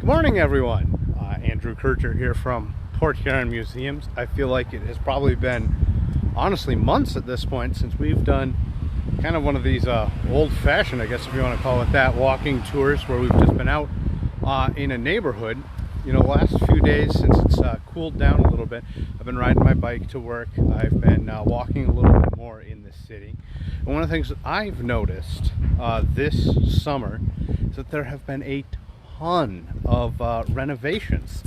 Morning, everyone. Andrew Kircher here from Port Huron Museums. I feel like it has probably been, honestly, months at this point since we've done kind of one of these old-fashioned, I guess if you want to call it that, walking tours where we've just been out in a neighborhood. You know, the last few days since it's cooled down a little bit, I've been riding my bike to work. I've been walking a little bit more in the city. And one of the things that I've noticed this summer is that there have been a ton of renovations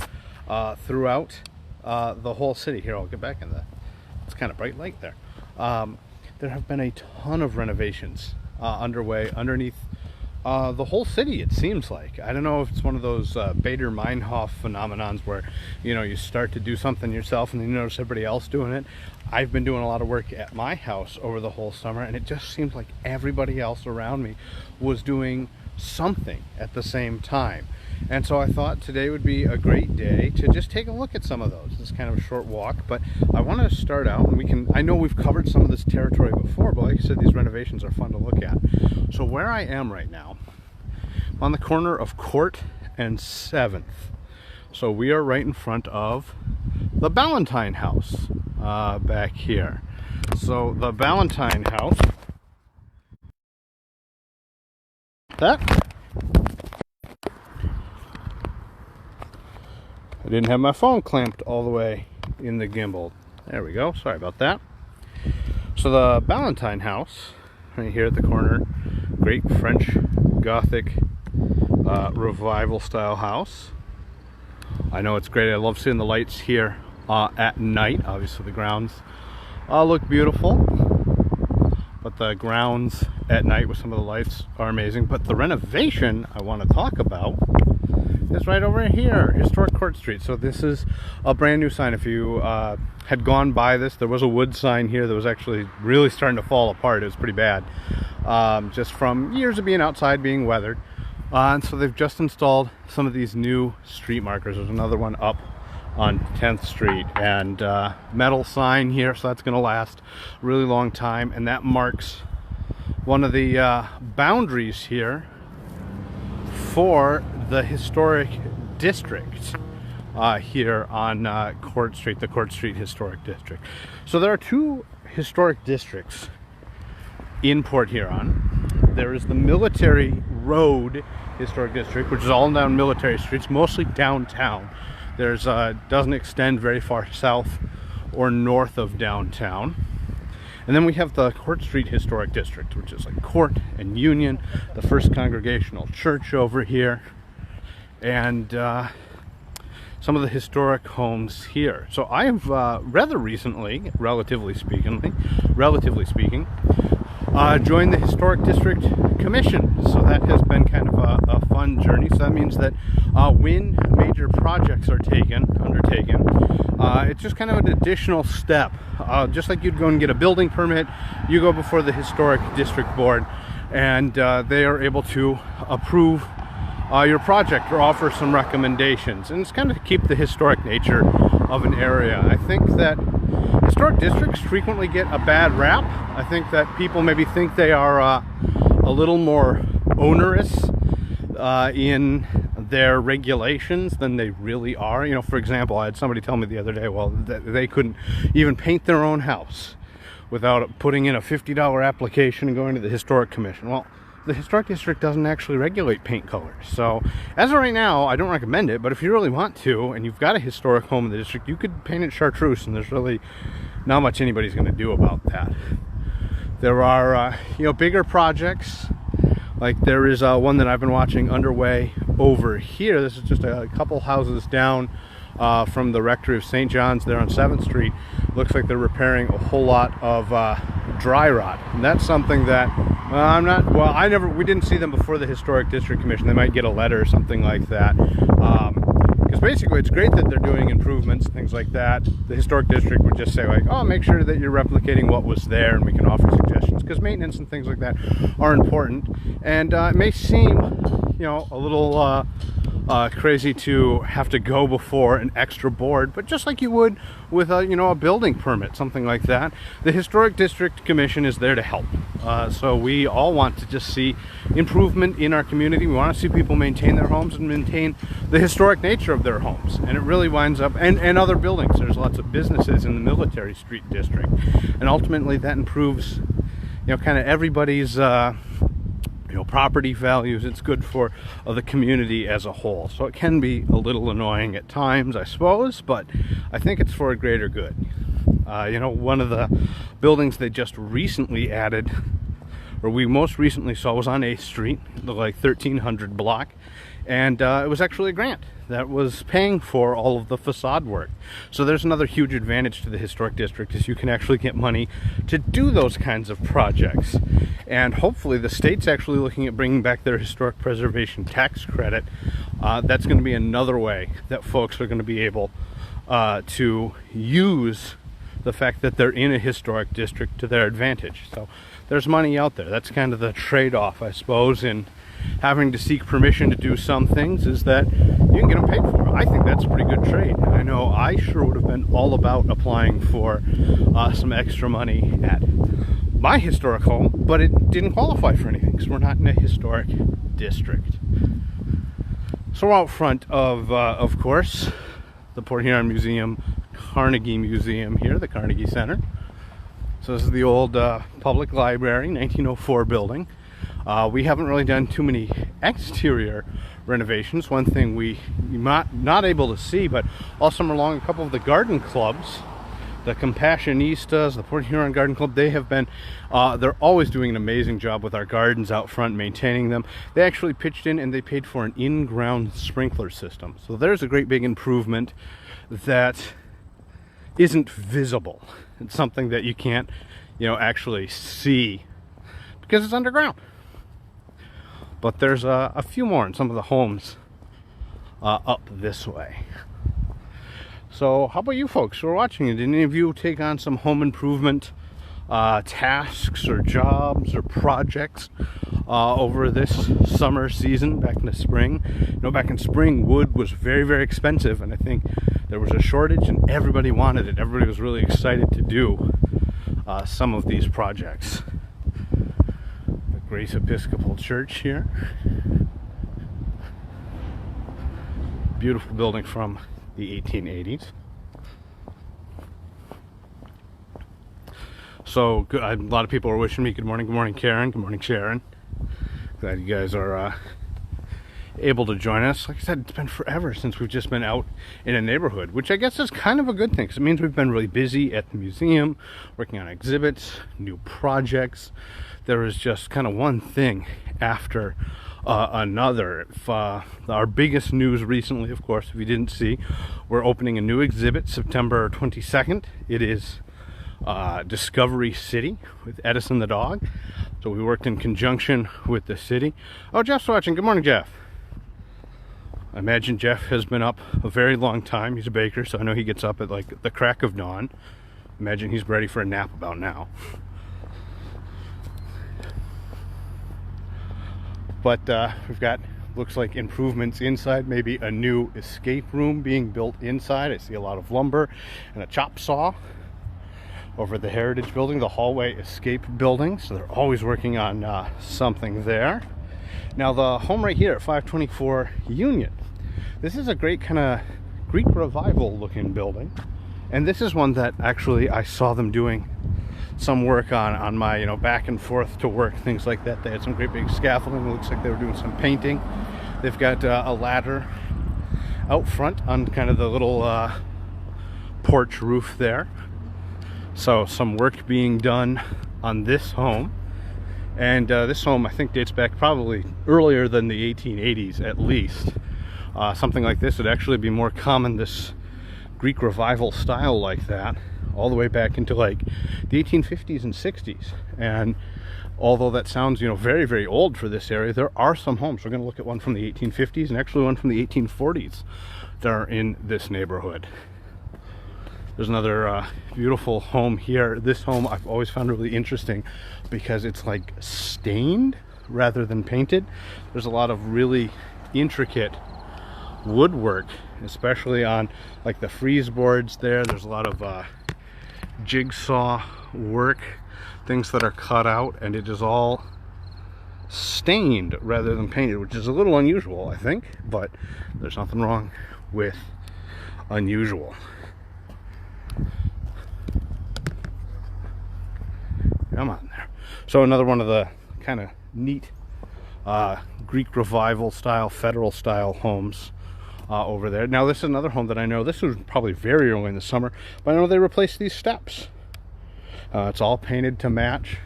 throughout the whole city. Here, I'll get back in the, it's kind of bright light there. There have been a ton of renovations underway underneath the whole city, it seems like. I don't know if it's one of those Bader-Meinhof phenomenons where, you know, you start to do something yourself and then you notice everybody else doing it. I've been doing a lot of work at my house over the whole summer, and it just seems like everybody else around me was doing something at the same time. And so I thought today would be a great day to just take a look at some of those. It's kind of a short walk, but I want to start out, and I know we've covered some of this territory before, but like I said, these renovations are fun to look at. So where I am right now, I'm on the corner of Court and 7th. So we are right in front of the Ballantyne House back here. So the Ballantyne House, that I didn't have my phone clamped all the way in the gimbal. There we go, sorry about that. So the Ballantyne House, right here at the corner, great French Gothic revival style house. I know it's great. I love seeing the lights here at night. Obviously the grounds look beautiful, but the grounds at night with some of the lights are amazing. But the renovation I want to talk about is right over here, Historic Court Street. So this is a brand new sign. If you had gone by this, there was a wood sign here that was actually really starting to fall apart. It was pretty bad, just from years of being outside, being weathered. And so they've just installed some of these new street markers. There's another one up on 10th Street, and metal sign here, so that's going to last a really long time. And that marks one of the boundaries here for the historic district here on Court Street, the Court Street Historic District. So there are two historic districts in Port Huron. There is the Military Road Historic District, which is all down military streets, mostly downtown. There's doesn't extend very far south or north of downtown. And then we have the Court Street Historic District, which is like Court and Union, the First Congregational Church over here, and some of the historic homes here. So I have rather recently, relatively speaking, joined the Historic District Commission. So that has been kind of a fun journey. So that means that when major projects are undertaken, it's just kind of an additional step. Just like you'd go and get a building permit, you go before the Historic District Board, and they are able to approve your project or offer some recommendations. And it's kind of to keep the historic nature of an area. I think that historic districts frequently get a bad rap. I think that people maybe think they are a little more onerous in their regulations than they really are. You know, for example, I had somebody tell me the other day, well, that they couldn't even paint their own house without putting in a $50 application and going to the Historic Commission. Well, the Historic District doesn't actually regulate paint colors. So as of right now, I don't recommend it, but if you really want to, and you've got a historic home in the district, you could paint it chartreuse, and there's really not much anybody's going to do about that. There are, you know, bigger projects. Like there is one that I've been watching underway over here. This is just a couple houses down from the Rectory of St. John's there on 7th Street. Looks like they're repairing a whole lot of dry rot. And that's something that we didn't see them before the Historic District Commission. They might get a letter or something like that. Because basically it's great that they're doing improvements, things like that. The Historic District would just say like, oh, make sure that you're replicating what was there, and we can offer suggestions. Because maintenance and things like that are important. And it may seem, you know, a little crazy to have to go before an extra board, but just like you would with a, you know, a building permit, something like that, the Historic District Commission is there to help. So we all want to just see improvement in our community. We want to see people maintain their homes and maintain the historic nature of their homes. And it really winds up, and other buildings. There's lots of businesses in the Military Street District. And ultimately that improves, you know, kind of everybody's you know, property values. It's good for the community as a whole. So it can be a little annoying at times, I suppose, but I think it's for a greater good. You know, one of the buildings they just recently added, or we most recently saw, was on 8th Street, the like 1300 block, and it was actually a grant that was paying for all of the facade work. So there's another huge advantage to the historic district, is you can actually get money to do those kinds of projects. And hopefully the state's actually looking at bringing back their historic preservation tax credit. That's going to be another way that folks are going to be able to use the fact that they're in a historic district to their advantage. So there's money out there. That's kind of the trade-off, I suppose, in having to seek permission to do some things, is that you can get them paid for. I think that's a pretty good trade. I know I sure would have been all about applying for some extra money at my historic home, but it didn't qualify for anything because we're not in a historic district. So we're out front of course, the Port Huron Museum, Carnegie Museum here, the Carnegie Center. So this is the old public library, 1904 building. We haven't really done too many exterior renovations. One thing we not able to see, but all summer long, a couple of the garden clubs, the Compassionistas, the Port Huron Garden Club, they have been, they're always doing an amazing job with our gardens out front, maintaining them. They actually pitched in and they paid for an in-ground sprinkler system. So there's a great big improvement that isn't visible. It's something that you can't, you know, actually see because it's underground. But there's a few more in some of the homes up this way. So how about you folks who are watching it? Did any of you take on some home improvement tasks or jobs or projects over this summer season, back in the spring? You know, back in spring, wood was very, very expensive, and I think there was a shortage and everybody wanted it. Everybody was really excited to do some of these projects. The Grace Episcopal Church here. Beautiful building from the 1880s. So a lot of people are wishing me good morning Karen, good morning Sharon. Glad you guys are able to join us. Like I said, it's been forever since we've just been out in a neighborhood, which I guess is kind of a good thing, because it means we've been really busy at the museum, working on exhibits, new projects. There is just kind of one thing after another. Our biggest news recently, of course, if you didn't see, we're opening a new exhibit September 22nd. It is Discovery City with Edison the dog. So we worked in conjunction with the city. Oh, Jeff's watching. Good morning, Jeff. I imagine Jeff has been up a very long time. He's a baker, so I know he gets up at like the crack of dawn. Imagine he's ready for a nap about now. But we've got, looks like, improvements inside, maybe a new escape room being built inside. I see a lot of lumber and a chop saw over the Heritage Building, the hallway escape building. So they're always working on something there. Now the home right here at 524 Union, this is a great kind of Greek revival looking building. And this is one that actually I saw them doing some work on my, you know, back and forth to work, things like that. They had some great big scaffolding. It looks like they were doing some painting. They've got a ladder out front on kind of the little porch roof there. So some work being done on this home. And this home, I think, dates back probably earlier than the 1880s at least. Something like this would actually be more common, this Greek revival style like that, all the way back into like the 1850s and 60s. And although that sounds, you know, very, very old for this area, there are some homes. We're going to look at one from the 1850s and actually one from the 1840s that are in this neighborhood. There's another beautiful home here. This home I've always found really interesting because it's like stained rather than painted. There's a lot of really intricate woodwork, especially on like the frieze boards there. There's a lot of jigsaw work, things that are cut out, and it is all stained rather than painted, which is a little unusual, I think, but there's nothing wrong with unusual. Come on there. So another one of the kind of neat Greek Revival style, federal style homes over there. Now this is another home that I know, this was probably very early in the summer, but I know they replaced these steps. It's all painted to match,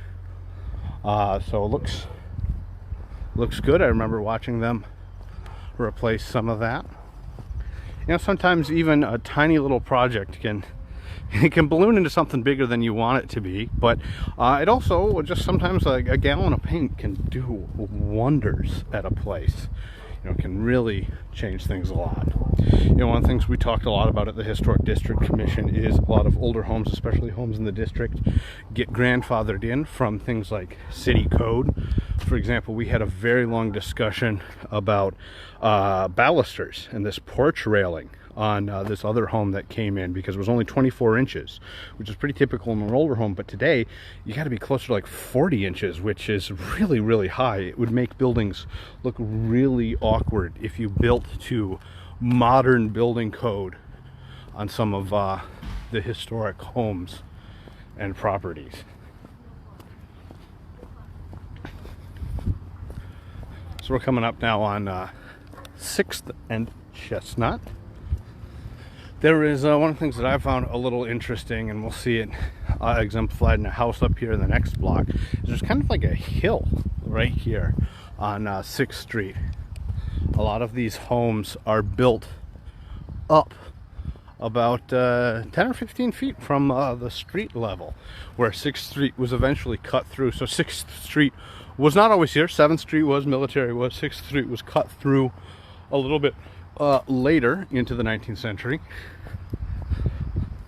so it looks good. I remember watching them replace some of that. You know, sometimes even a tiny little project it can balloon into something bigger than you want it to be, but it also just sometimes a gallon of paint can do wonders at a place. You know, can really change things a lot. You know, one of the things we talked a lot about at the Historic District Commission is a lot of older homes, especially homes in the district, get grandfathered in from things like city code. For example, we had a very long discussion about balusters and this porch railing on this other home that came in, because it was only 24 inches, which is pretty typical in an older home. But today you got to be closer to like 40 inches, which is really, really high. It would make buildings look really awkward if you built to modern building code on some of the historic homes and properties. So we're coming up now on 6th and Chestnut. There is one of the things that I found a little interesting, and we'll see it exemplified in a house up here in the next block. There's kind of like a hill right here on 6th Street. A lot of these homes are built up about 10 or 15 feet from the street level, where 6th Street was eventually cut through. So 6th Street was not always here. 7th Street was, Military was. 6th Street was cut through a little bit later into the 19th century.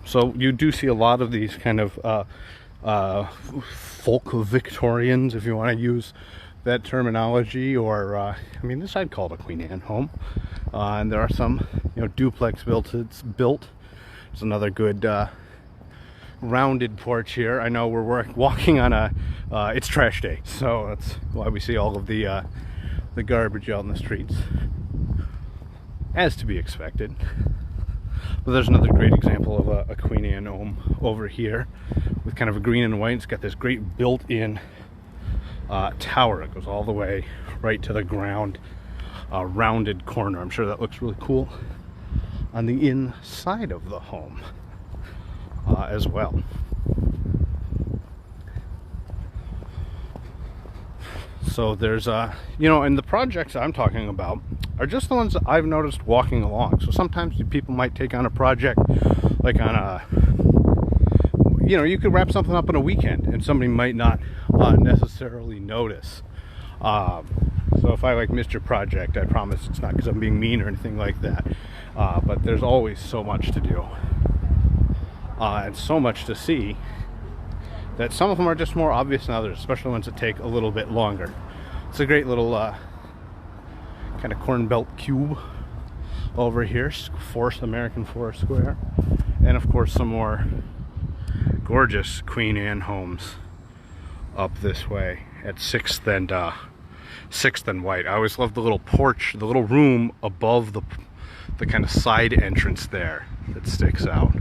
So you do see a lot of these kind of folk Victorians, if you want to use that terminology, or I mean, this I'd call it a Queen Anne home. And there are some, you know, duplex built. It's another good rounded porch here. I know we're walking on a it's trash day, so that's why we see all of the garbage out in the streets, as to be expected. But there's another great example of a Queen Anne home over here with kind of a green and white. It's got this great built-in tower. It goes all the way right to the ground, rounded corner. I'm sure that looks really cool on the inside of the home as well. So there's you know, and the projects I'm talking about are just the ones that I've noticed walking along. So sometimes people might take on a project like on a, you know, you could wrap something up in a weekend and somebody might not necessarily notice. So if I like missed your project, I promise it's not because I'm being mean or anything like that. But there's always so much to do and so much to see that some of them are just more obvious than others, especially ones that take a little bit longer. It's a great little kind of corn belt cube over here, American Forest Square, and of course some more gorgeous Queen Anne homes up this way at 6th and White. I always loved the little porch, the little room above the kind of side entrance there that sticks out.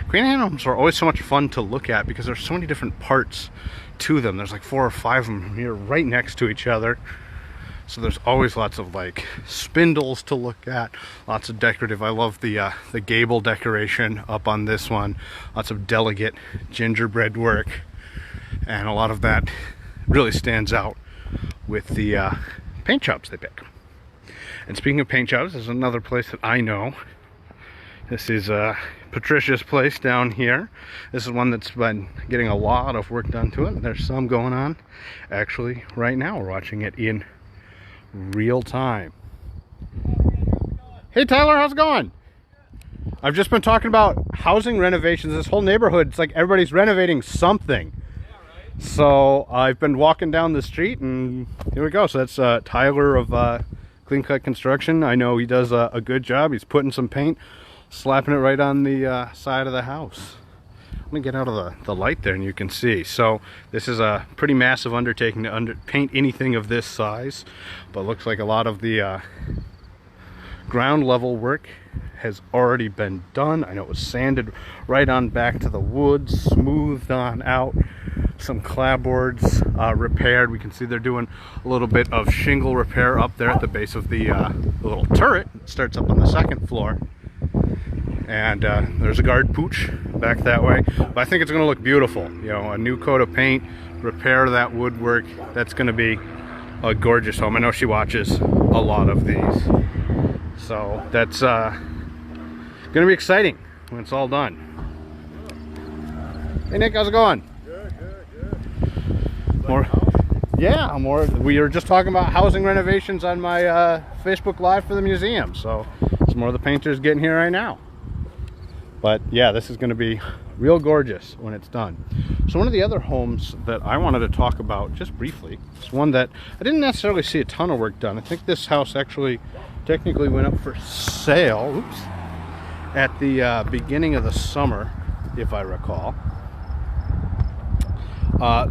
Queen Anne homes are always so much fun to look at because there's so many different parts to them. There's like 4 or 5 of them here right next to each other. So there's always lots of like spindles to look at, lots of decorative. I love the gable decoration up on this one. Lots of delicate gingerbread work, and a lot of that really stands out with the paint jobs they pick. And speaking of paint jobs, there's another place that I know. This is Patricia's place down here. This is one that's been getting a lot of work done to it. There's some going on actually right now. We're watching it in real time. Hey Tyler, how's it going? I've just been talking about housing renovations. This whole neighborhood, it's like everybody's renovating something. Yeah, right. So I've been walking down the street and here we go. So that's Tyler of clean cut construction. I know he does a good job. He's putting some paint, slapping it right on the side of the house. Let me get out of the light there and you can see. So this is a pretty massive undertaking to paint anything of this size, but looks like a lot of the ground level work has already been done. I know it was sanded right on back to the wood, smoothed on out, some clapboards repaired. We can see they're doing a little bit of shingle repair up there at the base of the little turret. It starts up on the second floor. And there's a guard pooch back that way. But I think it's going to look beautiful. You know, a new coat of paint, repair that woodwork. That's going to be a gorgeous home. I know she watches a lot of these. So that's going to be exciting when it's all done. Hey Nick, how's it going? Good. We were just talking about housing renovations on my Facebook Live for the museum. So some more of the painters getting here right now. But yeah, this is going to be real gorgeous when it's done. So one of the other homes that I wanted to talk about just briefly is one that I didn't necessarily see a ton of work done. I think this house actually technically went up for sale at the beginning of the summer, if I recall.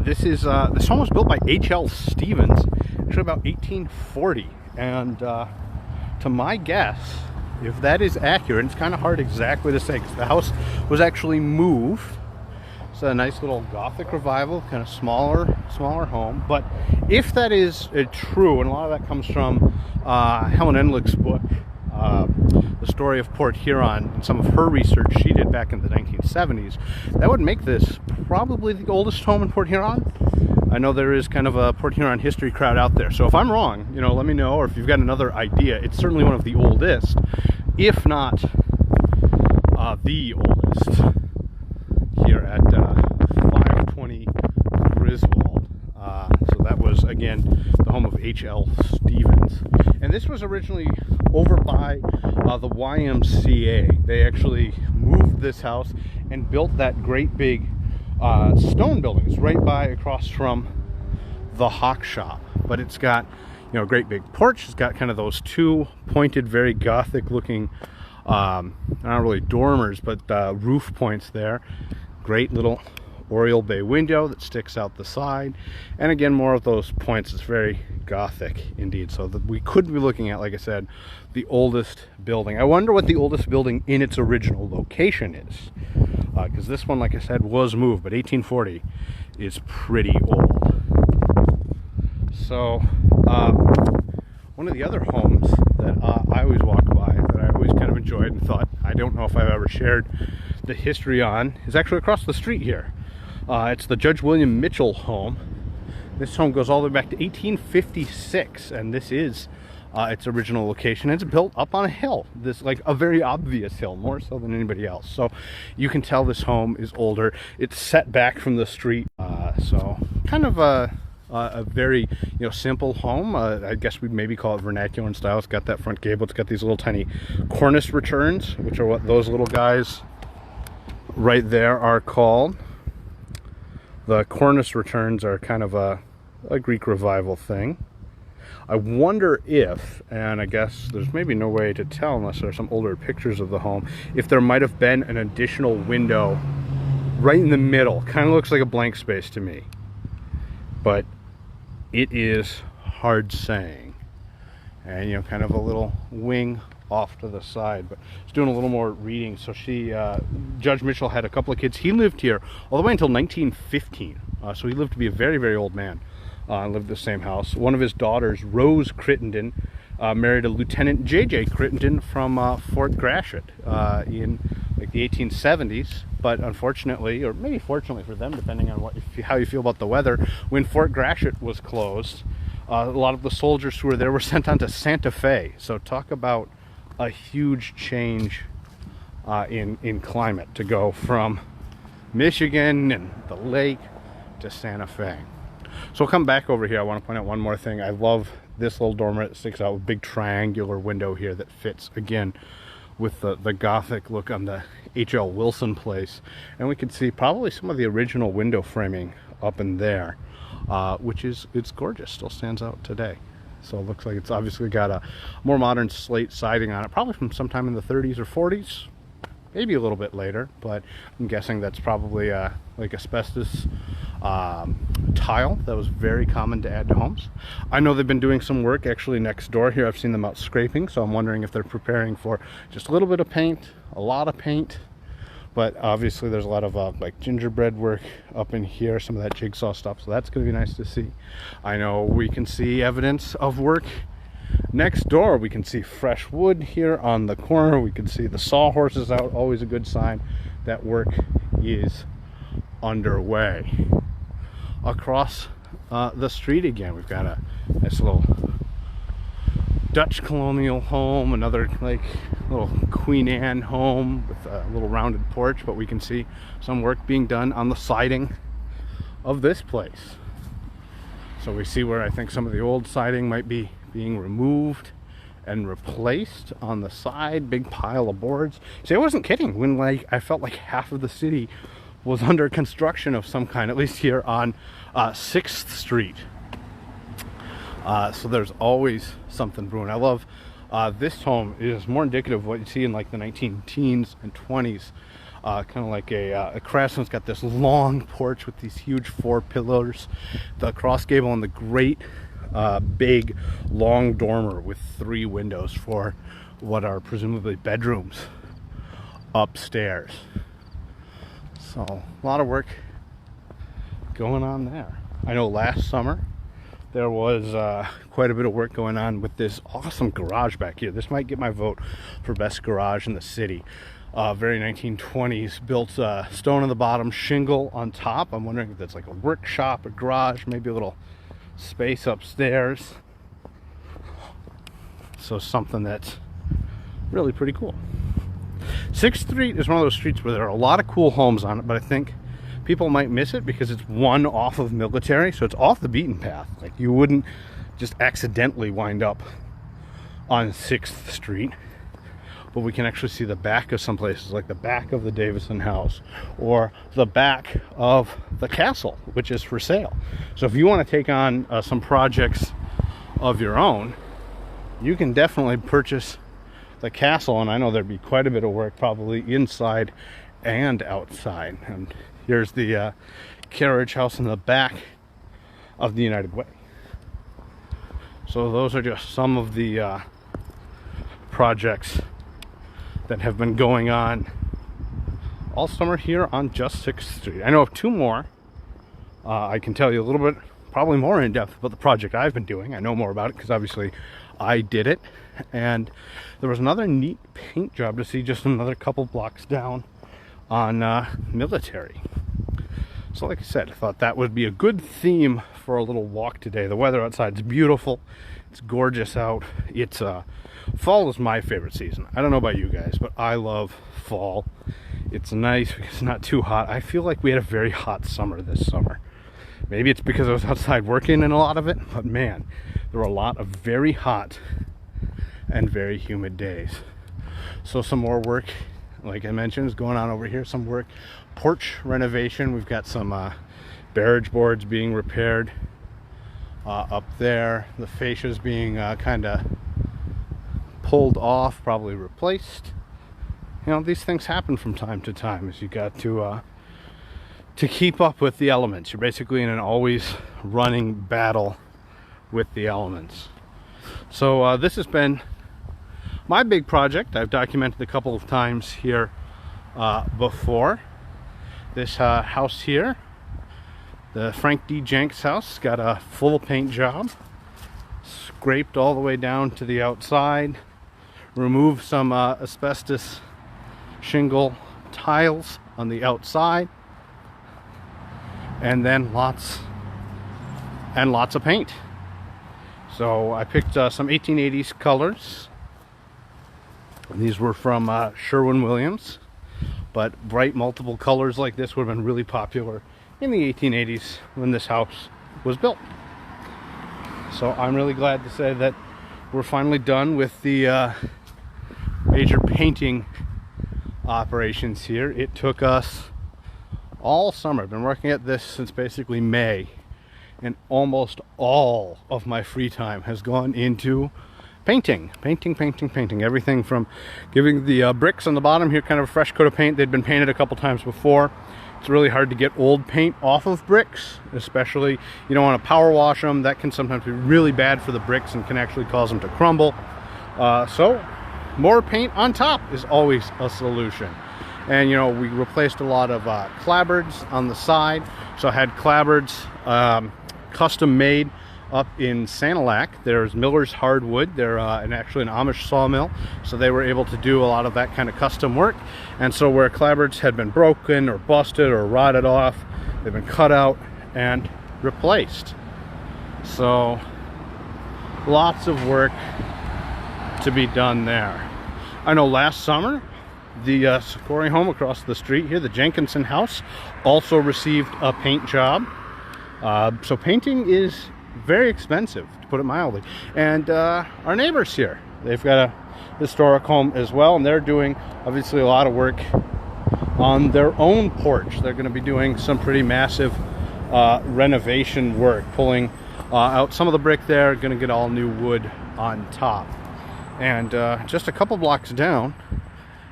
This home was built by H.L. Stevens, actually about 1840, and to my guess, if that is accurate, it's kind of hard exactly to say because the house was actually moved. It's a nice little Gothic revival, kind of smaller home. But if that is true, and a lot of that comes from Helen Endlich's book, The Story of Port Huron, and some of her research she did back in the 1970s, that would make this probably the oldest home in Port Huron. I know there is kind of a Port Huron history crowd out there, so if I'm wrong, you know, let me know, or if you've got another idea. It's certainly one of the oldest, if not the oldest, here at 520 Griswold. So that was, again, the home of H.L. Stevens. And this was originally over by the YMCA. They actually moved this house and built that great big stone building. It's right by across from the Hawk Shop. But it's got, you know, a great big porch. It's got kind of those two pointed, very Gothic looking, not really dormers, but roof points there. Great little oriel bay window that sticks out the side, and again, more of those points. It's very Gothic indeed. So that we could be looking at, like I said, the oldest building. I wonder what the oldest building in its original location is, because this one, like I said, was moved, but 1840 is pretty old. So one of the other homes that I always walk by, that I always kind of enjoyed and thought, I don't know if I've ever shared the history on, is actually across the street here. It's the Judge William Mitchell home. This home goes all the way back to 1856, and this is its original location. It's built up on a hill, this like a very obvious hill, more so than anybody else. So you can tell this home is older. It's set back from the street, so kind of a very, you know, simple home. I guess we'd maybe call it vernacular in style. It's got that front gable. It's got these little tiny cornice returns, which are what those little guys right there are called. The cornice returns are kind of a Greek revival thing. I wonder if, and I guess there's maybe no way to tell unless there's some older pictures of the home, if there might have been an additional window right in the middle. Kind of looks like a blank space to me, but it is hard saying. And, you know, kind of a little wing off to the side. But I was doing a little more reading. So Judge Mitchell had a couple of kids. He lived here all the way until 1915. So he lived to be a very, very old man. Lived in the same house. One of his daughters, Rose Crittenden, married a Lieutenant J.J. Crittenden from Fort Gratiot in like the 1870s. But unfortunately, or maybe fortunately for them, depending on how you feel about the weather, when Fort Gratiot was closed, a lot of the soldiers who were there were sent on to Santa Fe. So talk about a huge change in climate to go from Michigan and the lake to Santa Fe. So we'll come back over here. I want to point out one more thing. I love this little dormer that sticks out with a big triangular window here that fits, again, with the Gothic look on the H.L. Wilson place. And we can see probably some of the original window framing up in there, which is, it's gorgeous, still stands out today. So it looks like it's obviously got a more modern slate siding on it, probably from sometime in the 30s or 40s, maybe a little bit later, but I'm guessing that's probably like asbestos tile that was very common to add to homes. I know they've been doing some work actually next door here. I've seen them out scraping, so I'm wondering if they're preparing for just a little bit of paint, a lot of paint. But obviously there's a lot of like gingerbread work up in here, some of that jigsaw stuff, so that's going to be nice to see. I know we can see evidence of work next door. We can see fresh wood here on the corner. We can see the sawhorses out, always a good sign that work is underway. Across the street again, we've got a nice little Dutch colonial home, another like little Queen Anne home with a little rounded porch, but we can see some work being done on the siding of this place. So we see where I think some of the old siding might be being removed and replaced on the side. Big pile of boards. See, I wasn't kidding when like I felt like half of the city was under construction of some kind, at least here on 6th Street. So there's always something brewing. I love this home. Is more indicative of what you see in like the 1910s and 20s. Kind of like a craftsman's got this long porch with these huge 4 pillars, the cross gable, and the great big long dormer with 3 windows for what are presumably bedrooms upstairs. So a lot of work going on there. I know last summer there was quite a bit of work going on with this awesome garage back here. This might get my vote for best garage in the city. Very 1920s, built stone on the bottom, shingle on top. I'm wondering if that's like a workshop, a garage, maybe a little space upstairs. So something that's really pretty cool. 6th Street is one of those streets where there are a lot of cool homes on it, but I think people might miss it because it's one off of Military, so it's off the beaten path. Like you wouldn't just accidentally wind up on 6th Street. But we can actually see the back of some places, like the back of the Davison House or the back of the castle, which is for sale. So if you want to take on some projects of your own, you can definitely purchase the castle, and I know there'd be quite a bit of work probably inside and outside. And here's the carriage house in the back of the United Way. So those are just some of the projects that have been going on all summer here on just 6th Street. I know of 2 more. I can tell you a little bit, probably more in depth about the project I've been doing. I know more about it because obviously I did it. And there was another neat paint job to see just another couple blocks down on Military. So like I said, I thought that would be a good theme for a little walk today. The weather outside is beautiful. It's gorgeous out. It's fall is my favorite season. I don't know about you guys, but I love fall. It's nice because it's not too hot. I feel like we had a very hot summer this summer. Maybe it's because I was outside working in a lot of it, but man, there were a lot of very hot and very humid days. So some more work, like I mentioned, is going on over here. Some work, porch renovation. We've got some barrage boards being repaired up there. The fascias being kind of pulled off, probably replaced. You know, these things happen from time to time as you got to keep up with the elements. You're basically in an always running battle with the elements. So this has been my big project. I've documented a couple of times here before. This house here, the Frank D. Jenks house, got a full paint job, scraped all the way down to the outside, removed some asbestos shingle tiles on the outside, and then lots and lots of paint. So I picked some 1880s colors. These were from Sherwin-Williams, but bright multiple colors like this would have been really popular in the 1880s when this house was built. So I'm really glad to say that we're finally done with the major painting operations here. It took us all summer. I've been working at this since basically May, and almost all of my free time has gone into painting. Everything from giving the bricks on the bottom here kind of a fresh coat of paint. They'd been painted a couple times before. It's really hard to get old paint off of bricks, especially you don't want to power wash them. That can sometimes be really bad for the bricks and can actually cause them to crumble. So more paint on top is always a solution. And you know, we replaced a lot of clapboards on the side. So I had clapboards custom made up in Sanilac. There's Miller's Hardwood. They're actually an Amish sawmill, so they were able to do a lot of that kind of custom work. And so where clapboards had been broken or busted or rotted off, they've been cut out and replaced. So lots of work to be done there. I know last summer the Socorro home across the street here, the Jenkinson house, also received a paint job. So painting is very expensive, to put it mildly. And our neighbors here, they've got a historic home as well, and they're doing obviously a lot of work on their own porch. They're going to be doing some pretty massive renovation work, pulling out some of the brick there, going to get all new wood on top. And just a couple blocks down,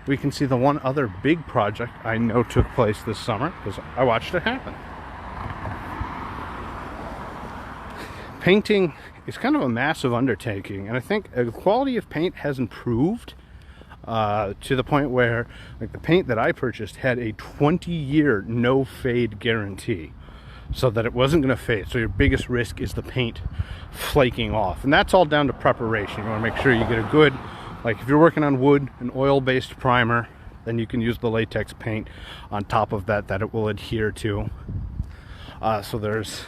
we can see the one other big project I know took place this summer, because I watched it happen. Painting is kind of a massive undertaking, and I think the quality of paint has improved to the point where, like, the paint that I purchased had a 20-year no fade guarantee, so that it wasn't going to fade. So your biggest risk is the paint flaking off, and that's all down to preparation. You want to make sure you get a good, like if you're working on wood, an oil-based primer, then you can use the latex paint on top of that it will adhere to. So there's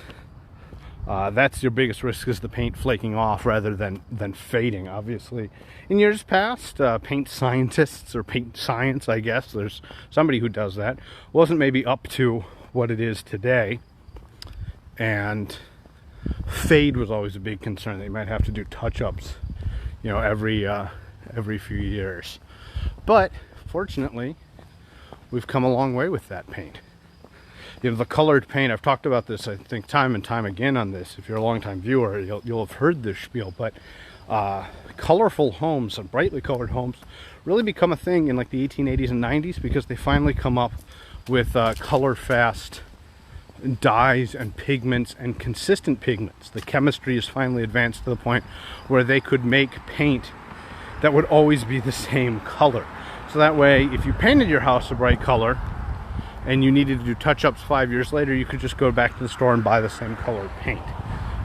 that's your biggest risk, is the paint flaking off rather than fading. Obviously, in years past, paint scientists, or paint science, I guess, there's somebody who does that, wasn't maybe up to what it is today, and fade was always a big concern. They might have to do touch-ups, you know, every few years. But fortunately, we've come a long way with that paint. You know, the colored paint, I've talked about this, I think, time and time again on this. If you're a longtime viewer, you'll have heard this spiel, but colorful homes and brightly colored homes really become a thing in like the 1880s and 90s, because they finally come up with color-fast dyes and pigments and consistent pigments. The chemistry is finally advanced to the point where they could make paint that would always be the same color. So that way, if you painted your house a bright color and you needed to do touch-ups 5 years later, you could just go back to the store and buy the same colored paint.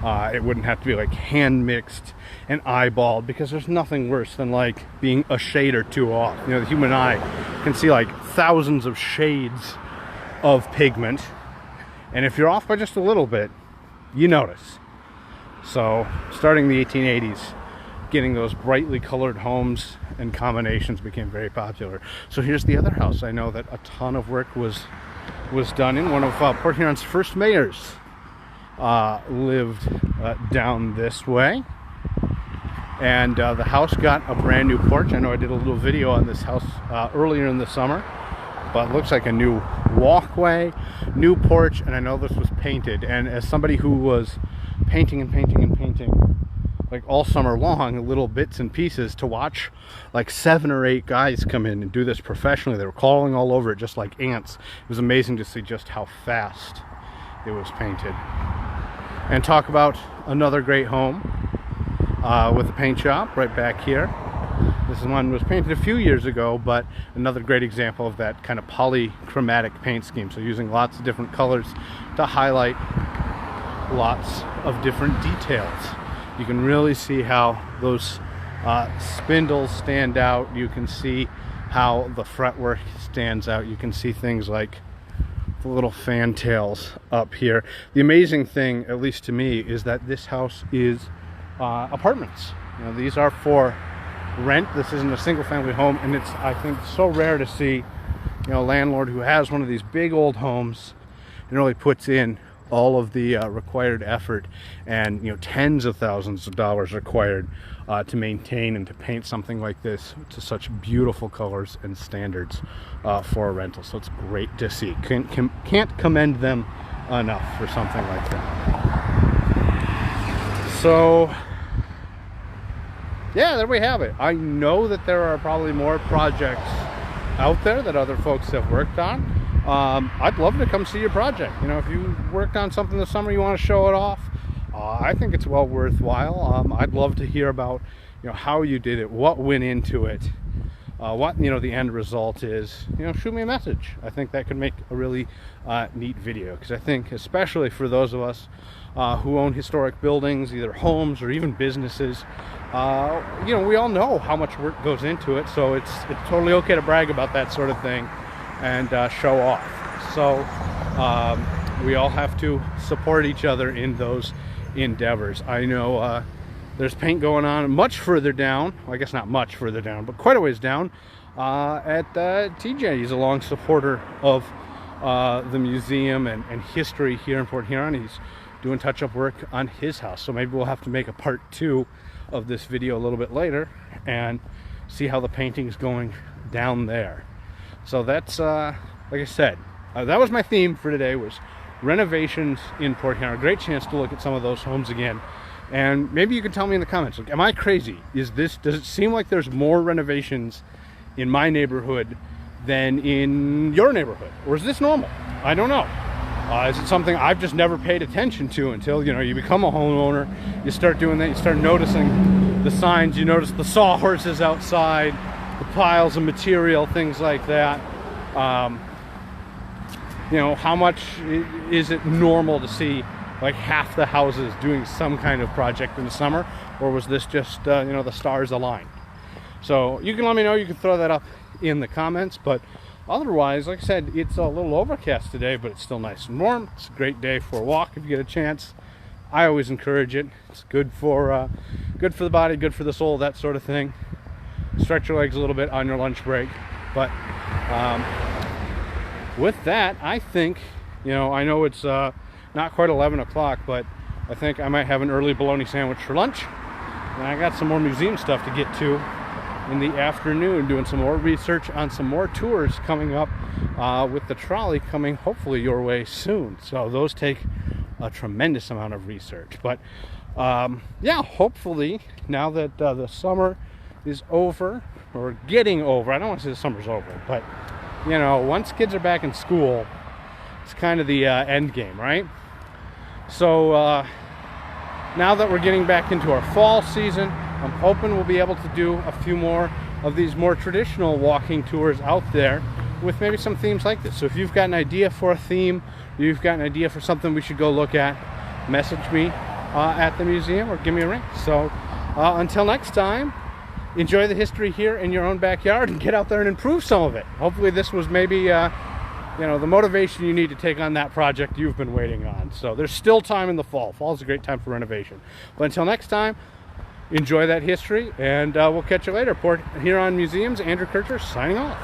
It wouldn't have to be like hand mixed and eyeballed, because there's nothing worse than like being a shade or two off. You know, the human eye can see like thousands of shades of pigment, and if you're off by just a little bit, you notice. So starting in the 1880s, getting those brightly colored homes and combinations became very popular. So here's the other house I know that a ton of work was done in. One of Port Huron's first mayors lived down this way, and the house got a brand new porch. I know I did a little video on this house earlier in the summer, but it looks like a new walkway, new porch, and I know this was painted. And as somebody who was painting like all summer long, little bits and pieces, to watch like 7 or 8 guys come in and do this professionally, they were crawling all over it just like ants. It was amazing to see just how fast it was painted. And talk about another great home with a paint shop right back here. This one was painted a few years ago, but another great example of that kind of polychromatic paint scheme. So using lots of different colors to highlight lots of different details. You can really see how those spindles stand out. You can see how the fretwork stands out. You can see things like the little fantails up here. The amazing thing, at least to me, is that this house is apartments. You know, these are for rent. This isn't a single family home, and it's, I think, so rare to see, you know, a landlord who has one of these big old homes and really puts in all of the required effort and, you know, tens of thousands of dollars required to maintain and to paint something like this to such beautiful colors and standards for a rental. So it's great to see. Can't commend them enough for something like that. So yeah, there we have it. I know that there are probably more projects out there that other folks have worked on. I'd love to come see your project. You know, if you worked on something this summer, you want to show it off, I think it's well worthwhile. I'd love to hear about, you know, how you did it, what went into it, what, you know, the end result is. You know, shoot me a message. I think that could make a really neat video, because I think, especially for those of us who own historic buildings, either homes or even businesses, you know, we all know how much work goes into it, so it's totally okay to brag about that sort of thing and show off. So we all have to support each other in those endeavors. I know there's paint going on much further down, well, I guess not much further down, but quite a ways down at TJ. He's a long supporter of the museum and history here in Port Huron. He's doing touch-up work on his house, so maybe we'll have to make a part 2 of this video a little bit later and see how the painting's going down there. So that's like I said, that was my theme for today, was renovations in Port Huron. A great chance to look at some of those homes again, and maybe you can tell me in the comments, like, am I crazy? Does it seem like there's more renovations in my neighborhood than in your neighborhood, or is this normal? I don't know. Is it something I've just never paid attention to until, you know, you become a homeowner, you start doing that, you start noticing the signs, you notice the sawhorses outside, the piles of material, things like that. You know, how much is it normal to see like half the houses doing some kind of project in the summer, or was this just, you know, the stars aligned? So you can let me know, you can throw that up in the comments, but otherwise, like I said, it's a little overcast today, but it's still nice and warm. It's a great day for a walk if you get a chance. I always encourage it. It's good for the body, good for the soul, that sort of thing. Stretch your legs a little bit on your lunch break. But with that, I think, you know, I know it's not quite 11 o'clock, but I think I might have an early bologna sandwich for lunch. And I got some more museum stuff to get to in the afternoon, doing some more research on some more tours coming up with the trolley coming hopefully your way soon. So those take a tremendous amount of research. But yeah, hopefully now that the summer is over, or getting over, I don't want to say the summer's over, but you know, once kids are back in school, it's kind of the end game, right? So now that we're getting back into our fall season, I'm hoping we'll be able to do a few more of these more traditional walking tours out there with maybe some themes like this. So if you've got an idea for a theme, you've got an idea for something we should go look at, message me at the museum or give me a ring. So until next time, enjoy the history here in your own backyard and get out there and improve some of it. Hopefully this was maybe you know, the motivation you need to take on that project you've been waiting on. So there's still time in the fall. Fall is a great time for renovation. But until next time, enjoy that history, and we'll catch you later. Port Huron Museums, Andrew Kircher signing off.